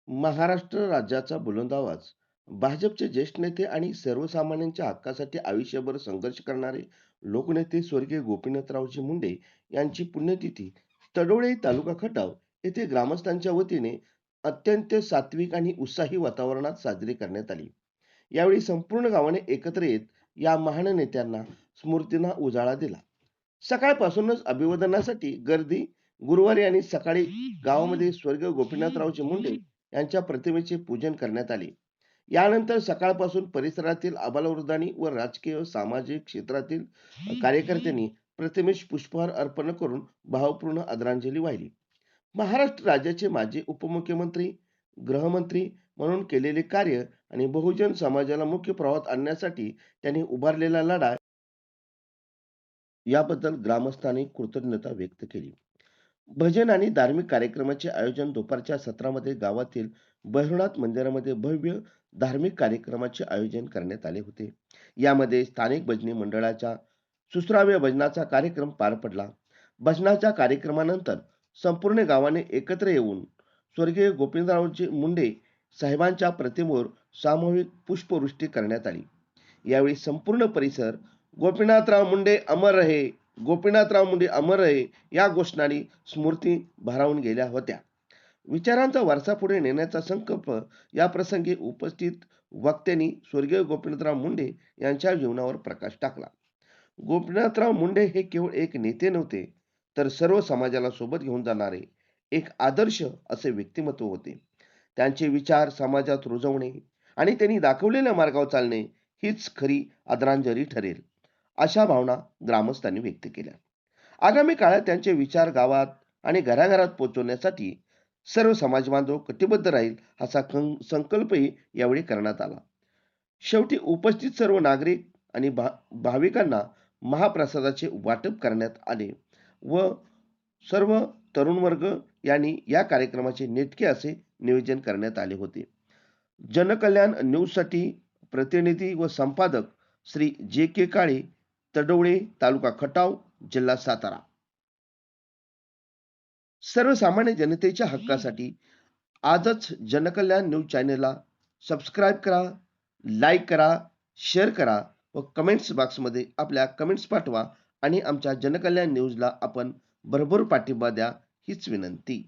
महाराष्ट्र राज्याचा बुलंद आवाज. भाजपचे ज्येष्ठ नेते आणि सर्वसामान्यांच्या हक्कासाठी आयुष्यभर संघर्ष करणारे लोकनेते स्वर्गीय गोपीनाथरावजी मुंडे यांची पुण्यतिथी तडोळे तालुका खटाव येथे ग्रामस्थांच्या वतीने अत्यंत सात्विक आणि उत्साही वातावरणात साजरी करण्यात आली. यावेळी संपूर्ण गावाने एकत्र येत या महान नेत्यांना स्मृतींना उजाळा दिला. सकाळपासूनच अभिवादनासाठी गर्दी. गुरुवारी आणि सकाळी गावामध्ये स्वर्गीय गोपीनाथरावजी मुंडे यांच्या प्रतिमेचे पूजन करण्यात आले. यानंतर सकाळपासून परिसरातील आबालवृद्धांनी व राजकीय सामाजिक क्षेत्रातील कार्यकर्त्यांनी प्रतिमेस पुष्पहार अर्पण करून भावपूर्ण आदरांजली वाहिली. महाराष्ट्र राज्याचे माजी उपमुख्यमंत्री, गृहमंत्री म्हणून केलेले कार्य आणि बहुजन समाजाला मुख्य प्रवाहात आणण्यासाठी त्यांनी उभारलेला लढा याबद्दल ग्रामस्थांनी कृतज्ञता व्यक्त केली. भजन आणि धार्मिक कार्यक्रमाचे आयोजन दुपारच्या सत्रामध्ये गावातील भैरवनाथ मंदिरामध्ये भव्य धार्मिक कार्यक्रमाचे आयोजन करण्यात आले होते. यामध्ये स्थानिक भजनी मंडळाच्या सुश्राव्य भजनाचा कार्यक्रम पार पडला. भजनाच्या कार्यक्रमानंतर संपूर्ण गावाने एकत्र येऊन स्वर्गीय गोपीनाथरावजी मुंडे साहेबांच्या प्रतिमेवर सामूहिक पुष्पवृष्टी करण्यात आली. यावेळी संपूर्ण परिसर गोपीनाथराव मुंडे अमर रहे, गोपीनाथराव मुंडे अमर रहे या घोषणांनी स्मृती भारावून गेल्या होत्या. विचारांचा वारसा पुढे नेण्याचा संकल्प या प्रसंगी उपस्थित वक्त्यांनी स्वर्गीय गोपीनाथराव मुंडे यांच्या जीवनावर प्रकाश टाकला. गोपीनाथराव मुंडे हे केवळ एक नेते नव्हते, तर सर्व समाजाला सोबत घेऊन जाणारे एक आदर्श असे व्यक्तिमत्व होते. त्यांचे विचार समाजात रुजवणे आणि त्यांनी दाखवलेल्या मार्गावर चालणे हीच खरी आदरांजली ठरेल, अशा भावना ग्रामस्थांनी व्यक्त केल्या. आगामी काळात त्यांचे विचार गावात आणि घराघरात पोहोचवण्यासाठी सर्व समाज बांधव कटिबद्ध राहील असा संकल्पही यावेळी करण्यात आला. शेवटी उपस्थित सर्व नागरिक आणि भाविकांना महाप्रसादाचे वाटप करण्यात आले व सर्व तरुण वर्ग यांनी या कार्यक्रमाचे नेटके असे नियोजन करण्यात आले होते. जनकल्याण न्यूजसाठी प्रतिनिधी व संपादक श्री जे के काळे, तडोळे, तालुका खटाव, जिल्हा सातारा. सर्वसामान्य जनतेच्या हक्कासाठी आजच जनकल्याण न्यूज चॅनेलला सबस्क्राईब करा, लाईक करा, शेअर करा व कमेंट्स बॉक्समध्ये आपल्या कमेंट्स पाठवा आणि आमच्या जनकल्याण न्यूजला आपण भरभर पाठिंबा द्या हीच विनंती.